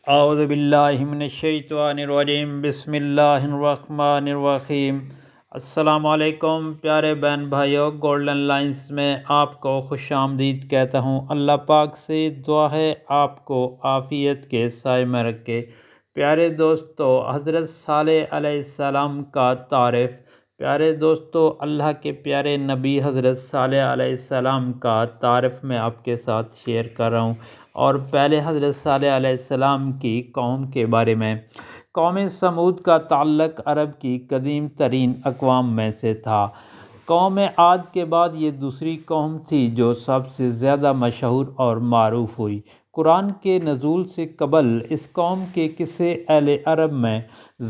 اعوذ باللہ من الشیطان الرجیم، بسم اللہ الرحمن الرحیم۔ السلام علیکم پیارے بہن بھائیوں، گولڈن لائنز میں آپ کو خوش آمدید کہتا ہوں۔ اللہ پاک سے دعا ہے آپ کو عافیت کے سائے میں رکھے۔ پیارے دوستو، حضرت صالح علیہ السلام کا تعارف۔ پیارے دوستو، اللہ کے پیارے نبی حضرت صالح علیہ السلام کا تعارف میں آپ کے ساتھ شیئر کر رہا ہوں، اور پہلے حضرت صالح علیہ السلام کی قوم کے بارے میں۔ قوم سمود کا تعلق عرب کی قدیم ترین اقوام میں سے تھا۔ قوم عاد کے بعد یہ دوسری قوم تھی جو سب سے زیادہ مشہور اور معروف ہوئی۔ قرآن کے نزول سے قبل اس قوم کے قصے اہل عرب میں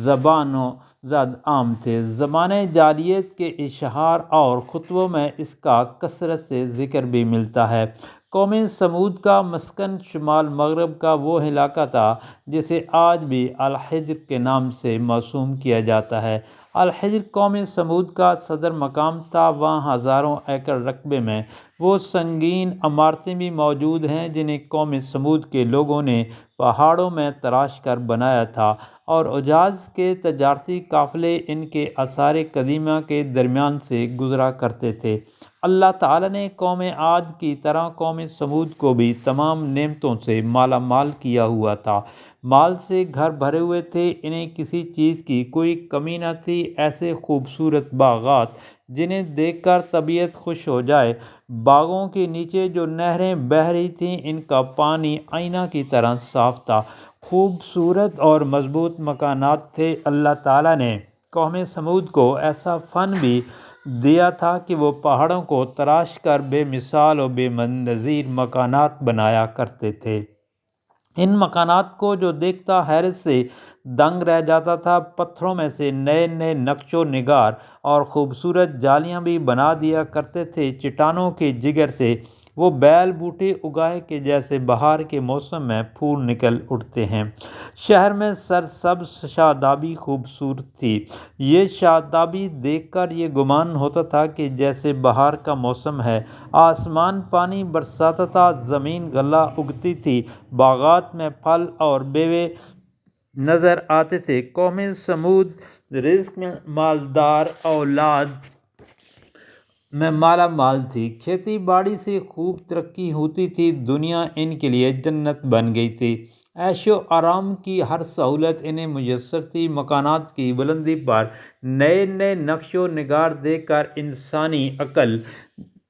زبانوں زد عام تھے۔ زمانۂ جاہلیت کے اشعار اور خطبوں میں اس کا کثرت سے ذکر بھی ملتا ہے۔ قوم سمود کا مسکن شمال مغرب کا وہ علاقہ تھا جسے آج بھی الحجر کے نام سے موسوم کیا جاتا ہے۔ الحجر قوم سمود کا صدر مقام تھا۔ وہاں ہزاروں ایکڑ رقبے میں وہ سنگین عمارتیں بھی موجود ہیں جنہیں قوم سمود کے لوگوں نے پہاڑوں میں تراش کر بنایا تھا، اور حجاز کے تجارتی قافلے ان کے آثار قدیمہ کے درمیان سے گزرا کرتے تھے۔ اللہ تعالیٰ نے قوم عاد کی طرح قوم سمود کو بھی تمام نعمتوں سے مالا مال کیا ہوا تھا۔ مال سے گھر بھرے ہوئے تھے، انہیں کسی چیز کی کوئی کمی نہ تھی۔ ایسے خوبصورت باغات جنہیں دیکھ کر طبیعت خوش ہو جائے۔ باغوں کے نیچے جو نہریں بہہ رہی تھیں، ان کا پانی آئینہ کی طرح صاف تھا۔ خوبصورت اور مضبوط مکانات تھے۔ اللہ تعالیٰ نے قوم سمود کو ایسا فن بھی دیا تھا کہ وہ پہاڑوں کو تراش کر بے مثال و بے نظیر مکانات بنایا کرتے تھے۔ ان مکانات کو جو دیکھتا حیرت سے دنگ رہ جاتا تھا۔ پتھروں میں سے نئے نئے نقش و نگار اور خوبصورت جالیاں بھی بنا دیا کرتے تھے۔ چٹانوں کے جگر سے وہ بیل بوٹے اگائے کہ جیسے بہار کے موسم میں پھول نکل اٹھتے ہیں۔ شہر میں سرسبز شادابی خوبصورت تھی۔ یہ شادابی دیکھ کر یہ گمان ہوتا تھا کہ جیسے بہار کا موسم ہے۔ آسمان پانی برساتا تھا، زمین غلہ اگتی تھی، باغات میں پھل اور میوے نظر آتے تھے۔ قوم سمود رزق میں مالدار، اولاد میں مالا مال تھی۔ کھیتی باڑی سے خوب ترقی ہوتی تھی۔ دنیا ان کے لیے جنت بن گئی تھی۔ عیش و آرام کی ہر سہولت انہیں میسر تھی۔ مکانات کی بلندی پر نئے نئے نقش و نگار دیکھ کر انسانی عقل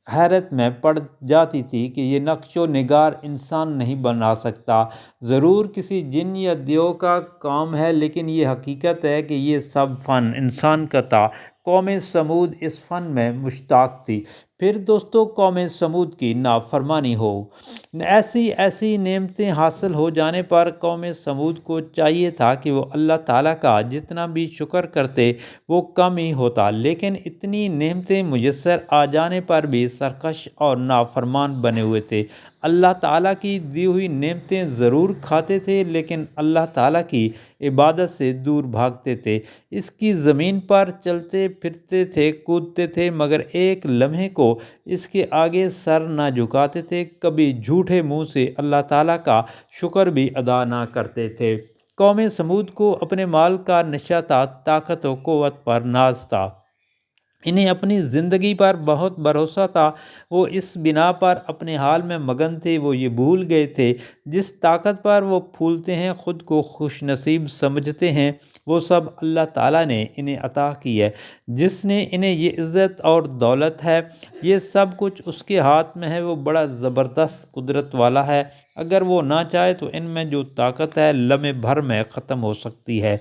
حیرت میں پڑ جاتی تھی کہ یہ نقش و نگار انسان نہیں بنا سکتا، ضرور کسی جن یا دیو کا کام ہے، لیکن یہ حقیقت ہے کہ یہ سب فن انسان کا تھا۔ قوم سمود اس فن میں مشتاق تھی۔ پھر دوستو، قوم سمود کی نافرمانی ہو۔ ایسی نعمتیں حاصل ہو جانے پر قوم سمود کو چاہیے تھا کہ وہ اللہ تعالیٰ کا جتنا بھی شکر کرتے وہ کم ہی ہوتا، لیکن اتنی نعمتیں میسر آ جانے پر بھی سرکش اور نافرمان بنے ہوئے تھے۔ اللہ تعالیٰ کی دی ہوئی نعمتیں ضرور کھاتے تھے، لیکن اللہ تعالیٰ کی عبادت سے دور بھاگتے تھے۔ اس کی زمین پر چلتے پھرتے تھے، کودتے تھے، مگر ایک لمحے کو اس کے آگے سر نہ جھکاتے تھے۔ کبھی جھوٹے منہ سے اللہ تعالیٰ کا شکر بھی ادا نہ کرتے تھے۔ قوم سمود کو اپنے مال کا نشہ تھا، طاقت و قوت پر ناز تھا۔ انہیں اپنی زندگی پر بہت بھروسہ تھا۔ وہ اس بنا پر اپنے حال میں مگن تھے۔ وہ یہ بھول گئے تھے جس طاقت پر وہ پھولتے ہیں، خود کو خوش نصیب سمجھتے ہیں، وہ سب اللہ تعالیٰ نے انہیں عطا کی ہے۔ جس نے انہیں یہ عزت اور دولت ہے، یہ سب کچھ اس کے ہاتھ میں ہے۔ وہ بڑا زبردست قدرت والا ہے۔ اگر وہ نہ چاہے تو ان میں جو طاقت ہے لمحے بھر میں ختم ہو سکتی ہے۔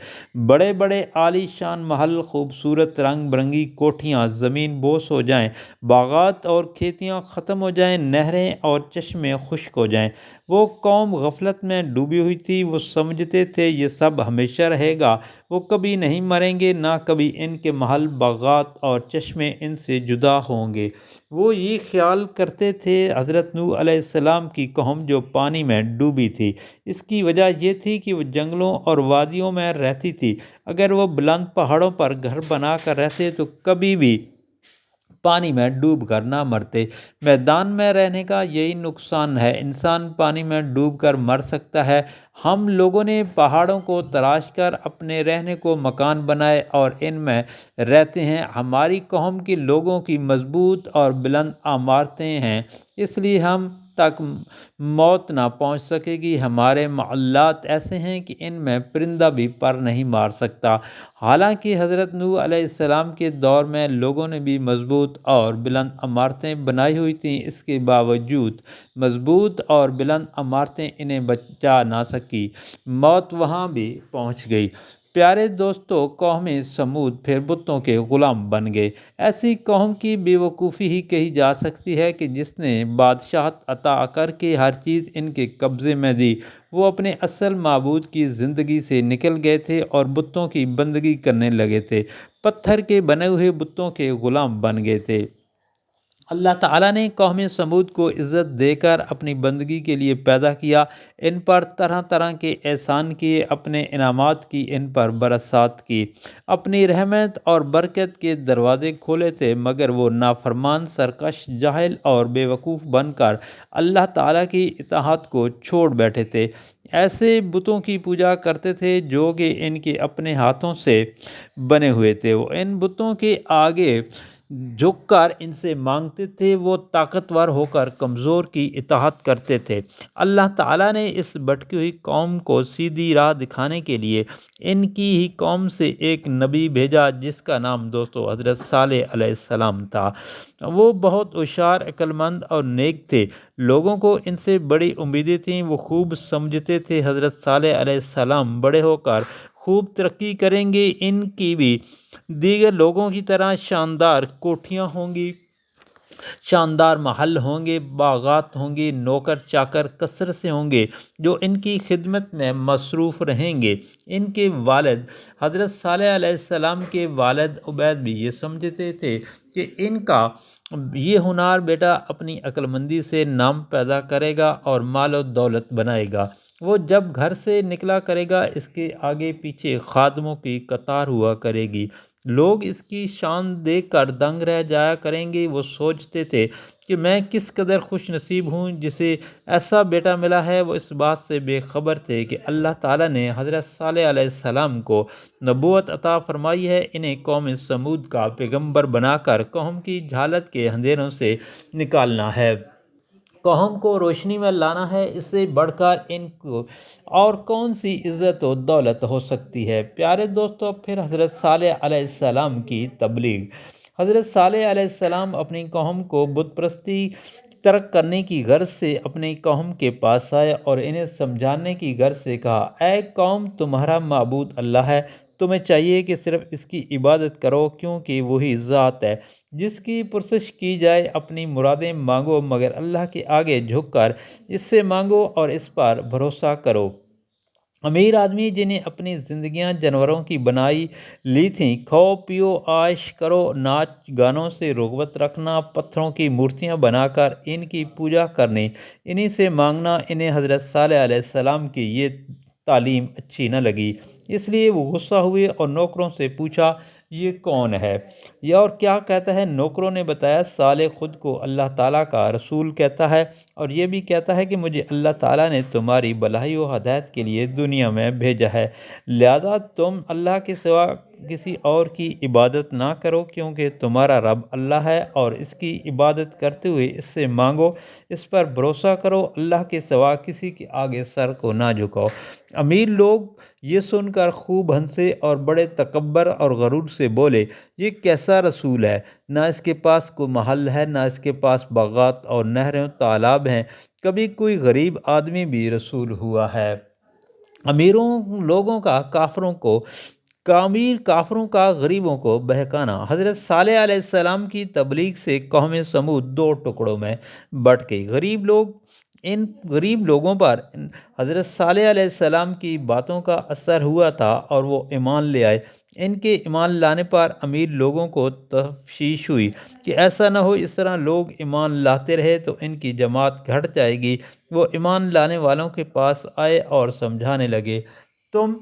بڑے بڑے عالی شان محل، خوبصورت رنگ برنگی کوٹھیاں زمین بوس ہو جائیں، باغات اور کھیتیاں ختم ہو جائیں، نہریں اور چشمے خشک ہو جائیں۔ وہ قوم غفلت میں ڈوبی ہوئی تھی۔ وہ سمجھتے تھے یہ سب ہمیشہ رہے گا، وہ کبھی نہیں مریں گے، نہ کبھی ان کے محل، باغات اور چشمے ان سے جدا ہوں گے۔ وہ یہ خیال کرتے تھے حضرت نوح علیہ السلام کی قوم جو پانی میں ڈوبی تھی، اس کی وجہ یہ تھی کہ وہ جنگلوں اور وادیوں میں رہتی تھی۔ اگر وہ بلند پہاڑوں پر گھر بنا کر رہتے تو کبھی بھی پانی میں ڈوب کر نہ مرتے۔ میدان میں رہنے کا یہی نقصان ہے، انسان پانی میں ڈوب کر مر سکتا ہے۔ ہم لوگوں نے پہاڑوں کو تراش کر اپنے رہنے کو مکان بنائے اور ان میں رہتے ہیں۔ ہماری قوم کے لوگوں کی مضبوط اور بلند عمارتیں ہیں، اس لیے ہم تک موت نہ پہنچ سکے گی۔ ہمارے محلات ایسے ہیں کہ ان میں پرندہ بھی پر نہیں مار سکتا۔ حالانکہ حضرت نوح علیہ السلام کے دور میں لوگوں نے بھی مضبوط اور بلند عمارتیں بنائی ہوئی تھیں، اس کے باوجود مضبوط اور بلند عمارتیں انہیں بچا نہ سکی، موت وہاں بھی پہنچ گئی۔ پیارے دوستو، قوم سمود پھر بتوں کے غلام بن گئے۔ ایسی قوم کی بے وقوفی ہی کہی جا سکتی ہے کہ جس نے بادشاہت عطا کر کے ہر چیز ان کے قبضے میں دی۔ وہ اپنے اصل معبود کی زندگی سے نکل گئے تھے اور بتوں کی بندگی کرنے لگے تھے، پتھر کے بنے ہوئے بتوں کے غلام بن گئے تھے۔ اللہ تعالیٰ نے قوم سمود کو عزت دے کر اپنی بندگی کے لیے پیدا کیا، ان پر طرح طرح کے احسان کیے، اپنے انعامات کی ان پر برسات کی، اپنی رحمت اور برکت کے دروازے کھولے تھے، مگر وہ نافرمان، سرکش، جاہل اور بے وقوف بن کر اللہ تعالیٰ کی اطاعت کو چھوڑ بیٹھے تھے۔ ایسے بتوں کی پوجا کرتے تھے جو کہ ان کے اپنے ہاتھوں سے بنے ہوئے تھے۔ وہ ان بتوں کے آگے جھک کر ان سے مانگتے تھے، وہ طاقتور ہو کر کمزور کی اطاعت کرتے تھے۔ اللہ تعالیٰ نے اس بھٹکی ہوئی قوم کو سیدھی راہ دکھانے کے لیے ان کی ہی قوم سے ایک نبی بھیجا، جس کا نام دوستو حضرت صالح علیہ السلام تھا۔ وہ بہت ہوشیار، عقل مند اور نیک تھے، لوگوں کو ان سے بڑی امیدیں تھیں۔ وہ خوب سمجھتے تھے حضرت صالح علیہ السلام بڑے ہو کر خوب ترقی کریں گے، ان کی بھی دیگر لوگوں کی طرح شاندار کوٹھیاں ہوں گی، شاندار محل ہوں گے، باغات ہوں گے، نوکر چاکر کثرت سے ہوں گے جو ان کی خدمت میں مصروف رہیں گے۔ ان کے والد حضرت صالح علیہ السلام کے والد عبید بھی یہ سمجھتے تھے کہ ان کا یہ ہونہار بیٹا اپنی عقل مندی سے نام پیدا کرے گا اور مال و دولت بنائے گا۔ وہ جب گھر سے نکلا کرے گا، اس کے آگے پیچھے خادموں کی قطار ہوا کرے گی، لوگ اس کی شان دیکھ کر دنگ رہ جایا کریں گے۔ وہ سوچتے تھے کہ میں کس قدر خوش نصیب ہوں جسے ایسا بیٹا ملا ہے۔ وہ اس بات سے بے خبر تھے کہ اللہ تعالیٰ نے حضرت صالح علیہ السلام کو نبوت عطا فرمائی ہے، انہیں قوم سمود کا پیغمبر بنا کر قوم کی جہالت کے اندھیروں سے نکالنا ہے، قوم کو روشنی میں لانا ہے۔ اس سے بڑھ کر ان کو اور کون سی عزت و دولت ہو سکتی ہے؟ پیارے دوستو، پھر حضرت صالح علیہ السلام کی تبلیغ۔ حضرت صالح علیہ السلام اپنی قوم کو بت پرستی ترک کرنے کی غرض سے اپنی قوم کے پاس آئے اور انہیں سمجھانے کی غرض سے کہا، اے قوم، تمہارا معبود اللہ ہے، تمہیں چاہیے کہ صرف اس کی عبادت کرو، کیونکہ وہی ذات ہے جس کی پرستش کی جائے۔ اپنی مرادیں مانگو، مگر اللہ کے آگے جھک کر اس سے مانگو اور اس پر بھروسہ کرو۔ امیر آدمی جنہیں اپنی زندگیاں جانوروں کی بنائی لی تھیں، کھاؤ پیو عائش کرو، ناچ گانوں سے رغبت رکھنا، پتھروں کی مورتیاں بنا کر ان کی پوجا کرنی، انہی سے مانگنا، انہیں حضرت صالح علیہ السلام کی یہ تعلیم اچھی نہ لگی، اس لیے وہ غصہ ہوئے اور نوکروں سے پوچھا، یہ کون ہے یہ اور کیا کہتا ہے؟ نوکروں نے بتایا، صالح خود کو اللہ تعالیٰ کا رسول کہتا ہے اور یہ بھی کہتا ہے کہ مجھے اللہ تعالیٰ نے تمہاری بھلائی و ہدایت کے لیے دنیا میں بھیجا ہے، لہذا تم اللہ کے سوا کسی اور کی عبادت نہ کرو، کیونکہ تمہارا رب اللہ ہے، اور اس کی عبادت کرتے ہوئے اس سے مانگو، اس پر بھروسہ کرو، اللہ کے سوا کسی کے آگے سر کو نہ جھکاؤ۔ امیر لوگ یہ سن کر خوب ہنسے اور بڑے تکبر اور غرور سے بولے، یہ کیسا رسول ہے؟ نہ اس کے پاس کوئی محل ہے، نہ اس کے پاس باغات اور نہریں و تالاب ہیں، کبھی کوئی غریب آدمی بھی رسول ہوا ہے؟ امیروں لوگوں کا کافروں کا غریبوں کو بہکانا۔ حضرت صالح علیہ السلام کی تبلیغ سے قوم سمود دو ٹکڑوں میں بٹ گئی۔ ان غریب لوگوں پر حضرت صالح علیہ السلام کی باتوں کا اثر ہوا تھا اور وہ ایمان لے آئے۔ ان کے ایمان لانے پر امیر لوگوں کو تشویش ہوئی کہ ایسا نہ ہو اس طرح لوگ ایمان لاتے رہے تو ان کی جماعت گھٹ جائے گی۔ وہ ایمان لانے والوں کے پاس آئے اور سمجھانے لگے، تم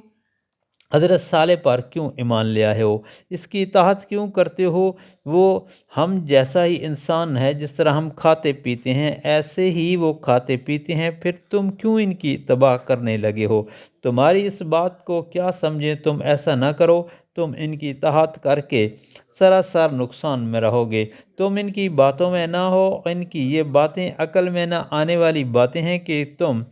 حضرت صالح پر کیوں ایمان لے آئے ہو، اس کی اطاعت کیوں کرتے ہو؟ وہ ہم جیسا ہی انسان ہے، جس طرح ہم کھاتے پیتے ہیں ایسے ہی وہ کھاتے پیتے ہیں، پھر تم کیوں ان کی تباہ کرنے لگے ہو؟ تمہاری اس بات کو کیا سمجھیں، تم ایسا نہ کرو، تم ان کی اطاعت کر کے سراسر نقصان میں رہو گے۔ تم ان کی باتوں میں نہ ہو، ان کی یہ باتیں عقل میں نہ آنے والی باتیں ہیں کہ تم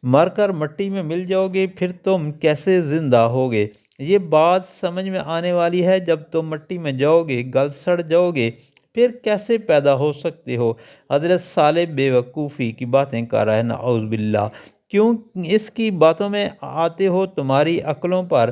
مر کر مٹی میں مل جاؤ گے، پھر تم کیسے زندہ ہوگے؟ یہ بات سمجھ میں آنے والی ہے، جب تم مٹی میں جاؤ گے، گل سڑ جاؤ گے، پھر کیسے پیدا ہو سکتے ہو؟ حضرت صالح بے وقوفی کی باتیں کر رہا ہے، نعوذ باللہ۔ کیوں اس کی باتوں میں آتے ہو؟ تمہاری عقلوں پر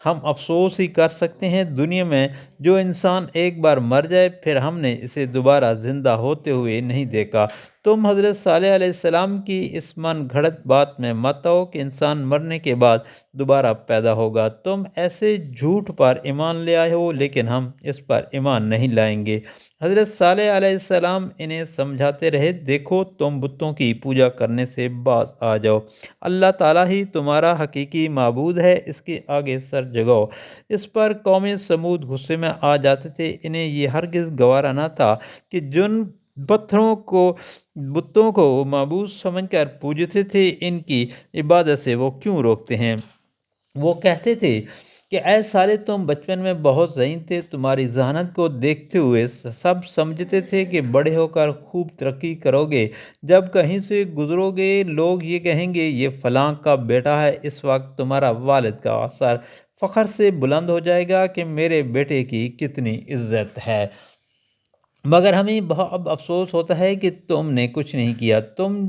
ہم افسوس ہی کر سکتے ہیں۔ دنیا میں جو انسان ایک بار مر جائے، پھر ہم نے اسے دوبارہ زندہ ہوتے ہوئے نہیں دیکھا۔ تم حضرت صالح علیہ السلام کی اس من گھڑت بات میں مت آؤ کہ انسان مرنے کے بعد دوبارہ پیدا ہوگا۔ تم ایسے جھوٹ پر ایمان لے آئے ہو، لیکن ہم اس پر ایمان نہیں لائیں گے۔ حضرت صالح علیہ السلام انہیں سمجھاتے رہے، دیکھو تم بتوں کی پوجا کرنے سے باز آ جاؤ، اللہ تعالیٰ ہی تمہارا حقیقی معبود ہے، اس کے آگے سر جھکاؤ۔ اس پر قوم سمود غصے میں آ جاتے تھے۔ انہیں یہ ہرگز گوارا نہ تھا کہ جن بتوں کو وہ معبود سمجھ کر پوجتے تھے، ان کی عبادت سے وہ کیوں روکتے ہیں؟ وہ کہتے تھے کہ اے صالح، تم بچپن میں بہت ذہین تھے، تمہاری ذہانت کو دیکھتے ہوئے سب سمجھتے تھے کہ بڑے ہو کر خوب ترقی کرو گے۔ جب کہیں سے گزرو گے، لوگ یہ کہیں گے یہ فلاں کا بیٹا ہے۔ اس وقت تمہارا والد کا سر فخر سے بلند ہو جائے گا کہ میرے بیٹے کی کتنی عزت ہے۔ مگر ہمیں بہت افسوس ہوتا ہے کہ تم نے کچھ نہیں کیا۔ تم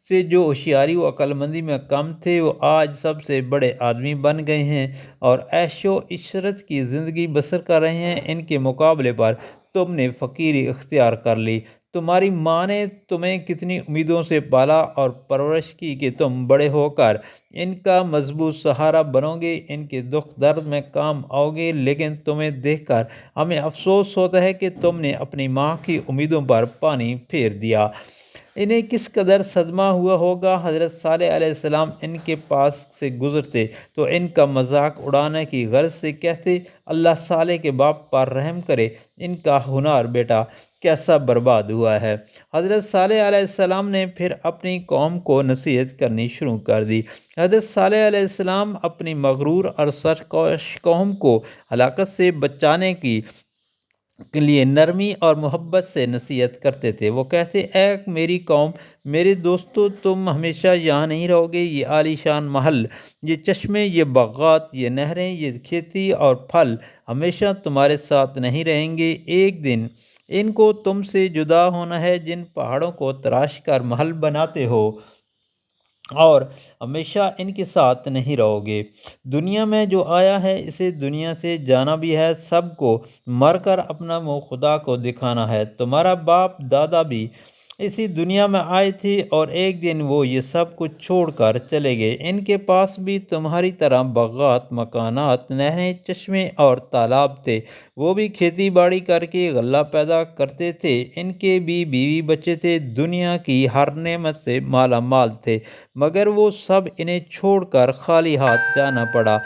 سے جو ہوشیاری و عقل مندی میں کم تھے، وہ آج سب سے بڑے آدمی بن گئے ہیں اور عیش و عشرت کی زندگی بسر کر رہے ہیں۔ ان کے مقابلے پر تم نے فقیری اختیار کر لی۔ تمہاری ماں نے تمہیں کتنی امیدوں سے پالا اور پرورش کی کہ تم بڑے ہو کر ان کا مضبوط سہارا بنو گے، ان کے دکھ درد میں کام آؤ گے، لیکن تمہیں دیکھ کر ہمیں افسوس ہوتا ہے کہ تم نے اپنی ماں کی امیدوں پر پانی پھیر دیا۔ انہیں کس قدر صدمہ ہوا ہوگا۔ حضرت صالح علیہ السلام ان کے پاس سے گزرتے تو ان کا مذاق اڑانے کی غرض سے کہتے، اللہ صالح کے باپ پر رحم کرے، ان کا ہونہار بیٹا کیسا برباد ہوا ہے۔ حضرت صالح علیہ السلام نے پھر اپنی قوم کو نصیحت کرنی شروع کر دی۔ حضرت صالح علیہ السلام اپنی مغرور اور سرکش قوم کو ہلاکت سے بچانے کے لیے نرمی اور محبت سے نصیحت کرتے تھے۔ وہ کہتے، اے میری قوم، میرے دوستو، تم ہمیشہ یہاں نہیں رہو گے۔ یہ عالی شان محل، یہ چشمے، یہ باغات، یہ نہریں، یہ کھیتی اور پھل ہمیشہ تمہارے ساتھ نہیں رہیں گے۔ ایک دن ان کو تم سے جدا ہونا ہے۔ جن پہاڑوں کو تراش کر محل بناتے ہو اور ہمیشہ ان کے ساتھ نہیں رہو گے۔ دنیا میں جو آیا ہے، اسے دنیا سے جانا بھی ہے۔ سب کو مر کر اپنا منہ خدا کو دکھانا ہے۔ تمہارا باپ دادا بھی اسی دنیا میں آئے تھے اور ایک دن وہ یہ سب کچھ چھوڑ کر چلے گئے۔ ان کے پاس بھی تمہاری طرح باغات، مکانات، نہریں، چشمے اور تالاب تھے۔ وہ بھی کھیتی باڑی کر کے غلہ پیدا کرتے تھے۔ ان کے بھی بیوی بچے تھے، دنیا کی ہر نعمت سے مالا مال تھے، مگر وہ سب انہیں چھوڑ کر خالی ہاتھ جانا پڑا۔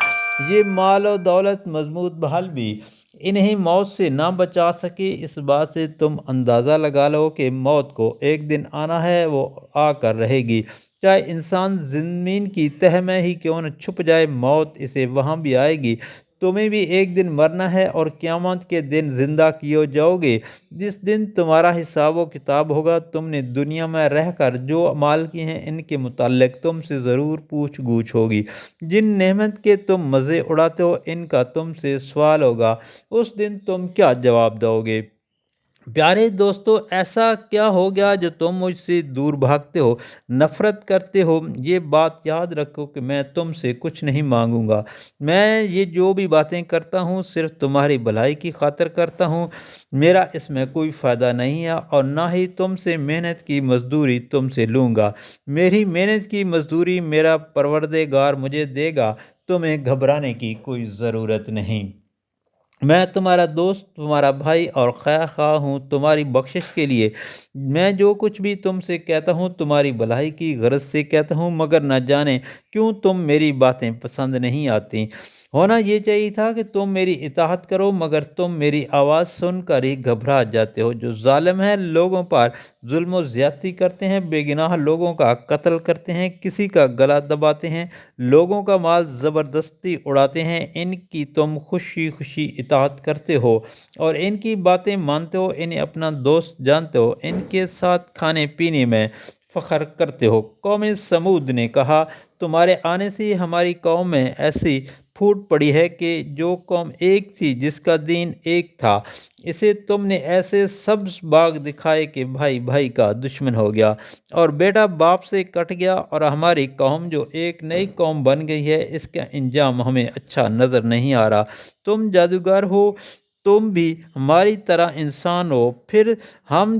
یہ مال و دولت، مضبوط محل بھی انہیں موت سے نہ بچا سکے۔ اس بات سے تم اندازہ لگا لو کہ موت کو ایک دن آنا ہے، وہ آ کر رہے گی، چاہے انسان زمین کی تہہ میں ہی کیوں نہ چھپ جائے، موت اسے وہاں بھی آئے گی۔ تمہیں بھی ایک دن مرنا ہے اور قیامت کے دن زندہ کیے جاؤ گے۔ جس دن تمہارا حساب و کتاب ہوگا، تم نے دنیا میں رہ کر جو اعمال کیے ہیں، ان کے متعلق تم سے ضرور پوچھ گچھ ہوگی۔ جن نعمت کے تم مزے اڑاتے ہو، ان کا تم سے سوال ہوگا۔ اس دن تم کیا جواب دو گے؟ پیارے دوستو، ایسا کیا ہو گیا جو تم مجھ سے دور بھاگتے ہو، نفرت کرتے ہو؟ یہ بات یاد رکھو کہ میں تم سے کچھ نہیں مانگوں گا۔ میں یہ جو بھی باتیں کرتا ہوں، صرف تمہاری بھلائی کی خاطر کرتا ہوں۔ میرا اس میں کوئی فائدہ نہیں ہے اور نہ ہی تم سے محنت کی مزدوری تم سے لوں گا۔ میری محنت کی مزدوری میرا پروردگار مجھے دے گا۔ تمہیں گھبرانے کی کوئی ضرورت نہیں۔ میں تمہارا دوست، تمہارا بھائی اور خیر خواہ ہوں۔ تمہاری بخشش کے لیے میں جو کچھ بھی تم سے کہتا ہوں، تمہاری بھلائی کی غرض سے کہتا ہوں، مگر نہ جانے کیوں تم میری باتیں پسند نہیں آتی۔ ہونا یہ چاہیے تھا کہ تم میری اطاعت کرو، مگر تم میری آواز سن کر ہی گھبرا جاتے ہو۔ جو ظالم ہیں، لوگوں پر ظلم و زیادتی کرتے ہیں، بے گناہ لوگوں کا قتل کرتے ہیں، کسی کا گلا دباتے ہیں، لوگوں کا مال زبردستی اڑاتے ہیں، ان کی تم خوشی خوشی اطاعت کرتے ہو اور ان کی باتیں مانتے ہو، انہیں اپنا دوست جانتے ہو، ان کے ساتھ کھانے پینے میں فخر کرتے ہو۔ قوم سمود نے کہا، تمہارے آنے سے ہماری قوم میں ایسی پھوٹ پڑی ہے کہ جو قوم ایک تھی، جس کا دین ایک تھا، اسے تم نے ایسے سبز باغ دکھائے کہ بھائی بھائی کا دشمن ہو گیا اور بیٹا باپ سے کٹ گیا، اور ہماری قوم جو ایک نئی قوم بن گئی ہے، اس کا انجام ہمیں اچھا نظر نہیں آ رہا۔ تم جادوگر ہو، تم بھی ہماری طرح انسان ہو، پھر ہم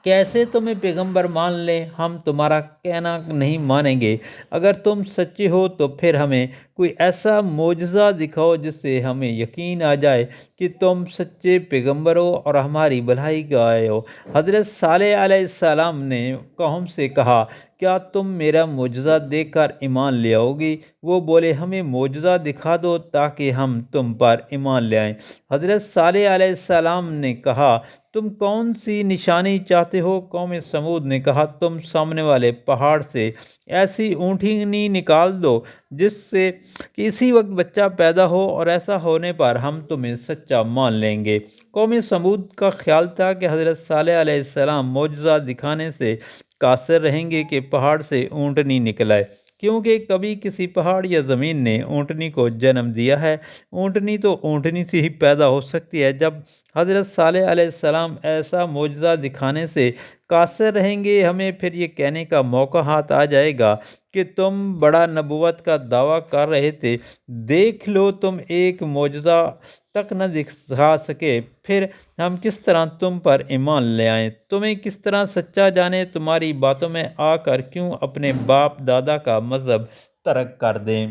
کیسے تمہیں پیغمبر مان لیں؟ ہم تمہارا کہنا نہیں مانیں گے۔ اگر تم سچے ہو تو پھر ہمیں کوئی ایسا معجزہ دکھاؤ جس سے ہمیں یقین آ جائے کہ تم سچے پیغمبر ہو اور ہماری بھلائی کے آئے ہو۔ حضرت صالح علیہ السلام نے قوم سے کہا، کیا تم میرا معجزہ دیکھ کر ایمان لے آؤ گی؟ وہ بولے، ہمیں معجزہ دکھا دو تاکہ ہم تم پر ایمان لے آئیں۔ حضرت صالح علیہ السلام نے کہا، تم کون سی نشانی چاہتے ہو؟ قوم سمود نے کہا، تم سامنے والے پہاڑ سے ایسی اونٹنی نکال دو جس سے کہ اسی وقت بچہ پیدا ہو، اور ایسا ہونے پر ہم تمہیں سچا مان لیں گے۔ قوم سمود کا خیال تھا کہ حضرت صالح علیہ السلام معجزہ دکھانے سے قاصر رہیں گے کہ پہاڑ سے اونٹنی نکل آئے، کیونکہ کبھی کسی پہاڑ یا زمین نے اونٹنی کو جنم دیا ہے۔ اونٹنی تو اونٹنی سے ہی پیدا ہو سکتی ہے۔ جب حضرت صالح علیہ السلام ایسا معجزہ دکھانے سے قاصر رہیں گے، ہمیں پھر یہ کہنے کا موقع ہاتھ آ جائے گا کہ تم بڑا نبوت کا دعویٰ کر رہے تھے، دیکھ لو تم ایک معجزہ تک نہ دکھا سکے، پھر ہم کس طرح تم پر ایمان لے آئیں؟ تمہیں کس طرح سچا جانے؟ تمہاری باتوں میں آ کر کیوں اپنے باپ دادا کا مذہب ترک کر دیں؟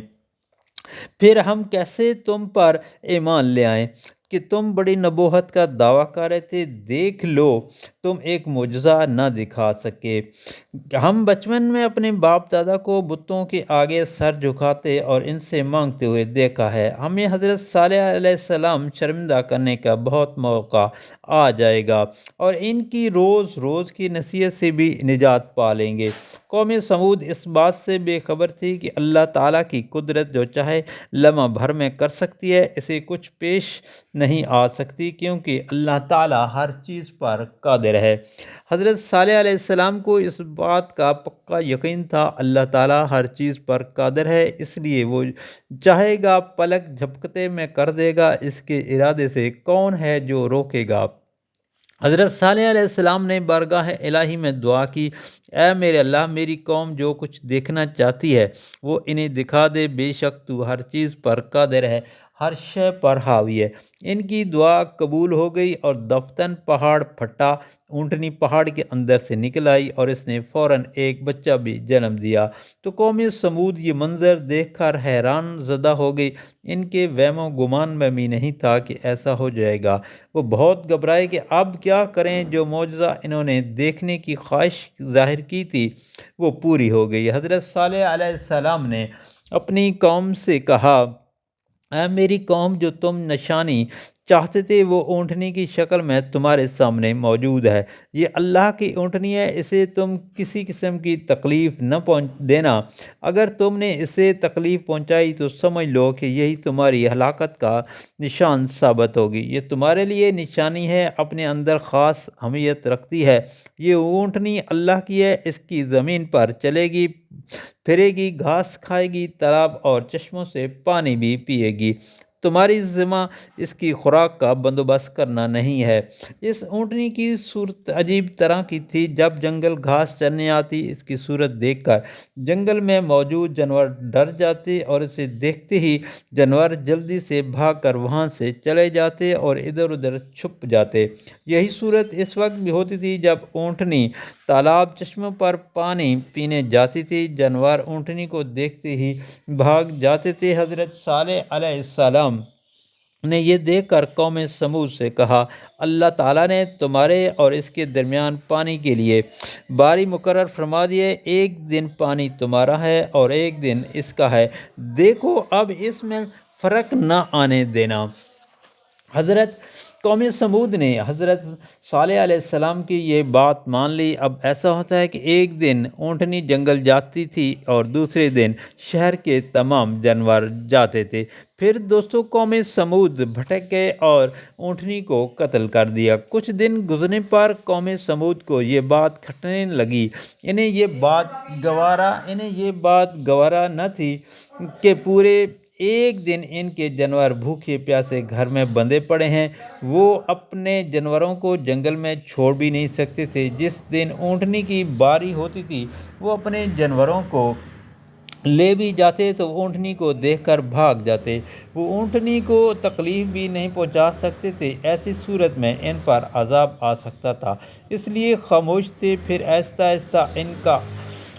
پھر ہم کیسے تم پر ایمان لے آئیں کہ تم بڑی نبوت کا دعویٰ کر رہے تھے، دیکھ لو تم ایک معجزہ نہ دکھا سکے۔ ہم بچپن میں اپنے باپ دادا کو بتوں کے آگے سر جھکاتے اور ان سے مانگتے ہوئے دیکھا ہے، ہمیں حضرت صالح علیہ السلام شرمندہ کرنے کا بہت موقع آ جائے گا اور ان کی روز روز کی نصیحت سے بھی نجات پا لیں گے۔ قوم سمود اس بات سے بے خبر تھی کہ اللہ تعالیٰ کی قدرت جو چاہے لمحہ بھر میں کر سکتی ہے، اسے کچھ پیش نہیں آ سکتی، کیونکہ اللہ تعالیٰ ہر چیز پر قادر ہے۔ حضرت صالح علیہ السلام کو اس بات کا پکا یقین تھا، اللہ تعالیٰ ہر چیز پر قادر ہے، اس لیے وہ چاہے گا پلک جھپکتے میں کر دے گا، اس کے ارادے سے کون ہے جو روکے گا؟ حضرت صالح علیہ السلام نے بارگاہ الہی میں دعا کی، اے میرے اللہ، میری قوم جو کچھ دیکھنا چاہتی ہے وہ انہیں دکھا دے، بے شک تو ہر چیز پر قادر ہے، ہر شے پر حاوی ہے۔ ان کی دعا قبول ہو گئی اور دفتن پہاڑ پھٹا، اونٹنی پہاڑ کے اندر سے نکل آئی اور اس نے فوراً ایک بچہ بھی جنم دیا۔ تو قوم سمود یہ منظر دیکھ کر حیران زدہ ہو گئی، ان کے وہم و گمان میں بھی نہیں تھا کہ ایسا ہو جائے گا۔ وہ بہت گھبرائے کہ اب کیا کریں؟ جو معجزہ انہوں نے دیکھنے کی خواہش ظاہر کی تھی وہ پوری ہو گئی۔ حضرت صالح علیہ السلام نے اپنی قوم سے کہا، اے میری قوم، جو تم نشانی چاہتے تھے وہ اونٹنی کی شکل میں تمہارے سامنے موجود ہے۔ یہ اللہ کی اونٹنی ہے، اسے تم کسی قسم کی تکلیف نہ دینا۔ اگر تم نے اسے تکلیف پہنچائی تو سمجھ لو کہ یہی تمہاری ہلاکت کا نشان ثابت ہوگی۔ یہ تمہارے لیے نشانی ہے، اپنے اندر خاص اہمیت رکھتی ہے۔ یہ اونٹنی اللہ کی ہے، اس کی زمین پر چلے گی، پھرے گی، گھاس کھائے گی، تالاب اور چشموں سے پانی بھی پیے گی۔ تمہاری ذمہ اس کی خوراک کا بندوبست کرنا نہیں ہے۔ اس اونٹنی کی صورت عجیب طرح کی تھی، جب جنگل گھاس چرنے آتی اس کی صورت دیکھ کر جنگل میں موجود جانور ڈر جاتے اور اسے دیکھتے ہی جانور جلدی سے بھاگ کر وہاں سے چلے جاتے اور ادھر ادھر چھپ جاتے۔ یہی صورت اس وقت بھی ہوتی تھی جب اونٹنی تالاب چشموں پر پانی پینے جاتی تھی، جانور اونٹنی کو دیکھتے ہی بھاگ جاتے تھے۔ حضرت صالح علیہ السلام نے یہ دیکھ کر قوم سمود سے کہا، اللہ تعالیٰ نے تمہارے اور اس کے درمیان پانی کے لیے باری مقرر فرما دی ہے، ایک دن پانی تمہارا ہے اور ایک دن اس کا ہے، دیکھو اب اس میں فرق نہ آنے دینا۔ حضرت قوم سمود نے حضرت صالح علیہ السلام کی یہ بات مان لی۔ اب ایسا ہوتا ہے کہ ایک دن اونٹنی جنگل جاتی تھی اور دوسرے دن شہر کے تمام جانور جاتے تھے۔ پھر دوستو قوم سمود بھٹک گئے اور اونٹنی کو قتل کر دیا۔ کچھ دن گزرنے پر قوم سمود کو یہ بات کھٹنے لگی۔ انہیں یہ بات گوارا نہ تھی کہ پورے ایک دن ان کے جانور بھوکے پیاسے گھر میں بندھے پڑے ہیں، وہ اپنے جانوروں کو جنگل میں چھوڑ بھی نہیں سکتے تھے۔ جس دن اونٹنی کی باری ہوتی تھی وہ اپنے جانوروں کو لے بھی جاتے تو اونٹنی کو دیکھ کر بھاگ جاتے، وہ اونٹنی کو تکلیف بھی نہیں پہنچا سکتے تھے، ایسی صورت میں ان پر عذاب آ سکتا تھا، اس لیے خاموش تھے۔ پھر آہستہ آہستہ ان کا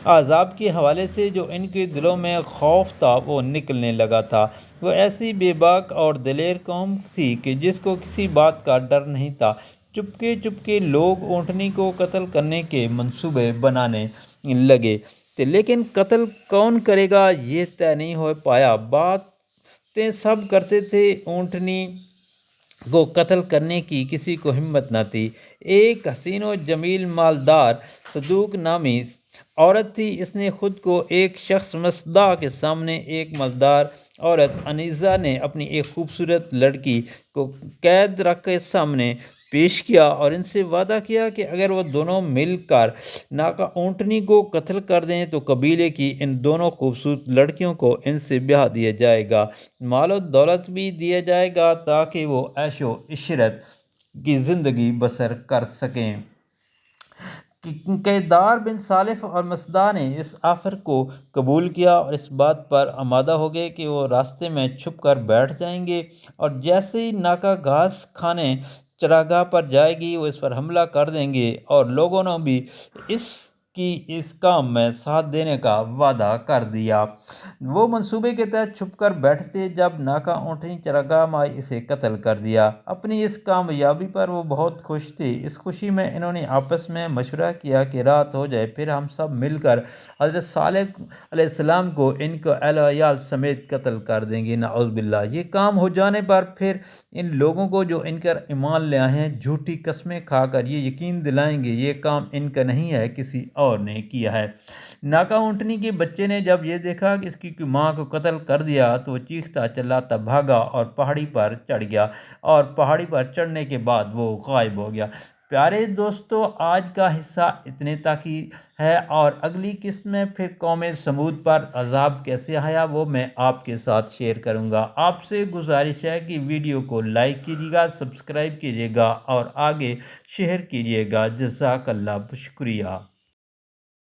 عذاب کے حوالے سے جو ان کے دلوں میں خوف تھا وہ نکلنے لگا تھا۔ وہ ایسی بے باک اور دلیر قوم تھی کہ جس کو کسی بات کا ڈر نہیں تھا۔ چپکے لوگ اونٹنی کو قتل کرنے کے منصوبے بنانے لگے تھے، لیکن قتل کون کرے گا یہ طے نہیں ہو پایا۔ باتیں سب کرتے تھے، اونٹنی کو قتل کرنے کی کسی کو ہمت نہ تھی۔ ایک حسین و جمیل مالدار صدوق نامی عورت تھی، اس نے خود کو ایک شخص مصدع کے سامنے، ایک مالدار عورت انیسہ نے اپنی ایک خوبصورت لڑکی کو قید رکھ کے سامنے پیش کیا اور ان سے وعدہ کیا کہ اگر وہ دونوں مل کر ناکا اونٹنی کو قتل کر دیں تو قبیلے کی ان دونوں خوبصورت لڑکیوں کو ان سے بیاہ دیا جائے گا، مال و دولت بھی دیا جائے گا تاکہ وہ عیش و عشرت کی زندگی بسر کر سکیں۔ کیدار بن صالف اور مصدع نے اس آفر کو قبول کیا اور اس بات پر آمادہ ہو گئے کہ وہ راستے میں چھپ کر بیٹھ جائیں گے اور جیسے ہی ناکا گھاس کھانے چراگاہ پر جائے گی وہ اس پر حملہ کر دیں گے، اور لوگوں نے بھی اس کام میں ساتھ دینے کا وعدہ کر دیا۔ وہ منصوبے کے تحت چھپ کر بیٹھتے، جب ناکا اونٹنی چراگاہ میں آئی اسے قتل کر دیا۔ اپنی اس کامیابی پر وہ بہت خوش تھے۔ اس خوشی میں انہوں نے آپس میں مشورہ کیا کہ رات ہو جائے پھر ہم سب مل کر حضرت صالح علیہ السلام کو ان کے اہل و عیال سمیت قتل کر دیں گے، نعوذ باللہ۔ یہ کام ہو جانے پر پھر ان لوگوں کو جو ان پر ایمان لے آئے ہیں جھوٹی قسمیں کھا کر یہ یقین دلائیں گے یہ کام ان کا نہیں ہے، کسی اور نے کیا ہے۔ ناکا اونٹنی کے بچے نے جب یہ دیکھا کہ اس کی ماں کو قتل کر دیا تو وہ چیختا چلاتا بھاگا اور پہاڑی پر چڑھ گیا، اور پہاڑی پر چڑھنے کے بعد وہ غائب ہو گیا۔ پیارے دوستو، آج کا حصہ اتنے تک ہی ہے، اور اگلی قسط میں پھر قوم سمود پر عذاب کیسے آیا وہ میں آپ کے ساتھ شیئر کروں گا۔ آپ سے گزارش ہے کہ ویڈیو کو لائک کیجیے گا، سبسکرائب کیجیے گا اور آگے شیئر کیجیے گا۔ جزاک اللہ، شکریہ۔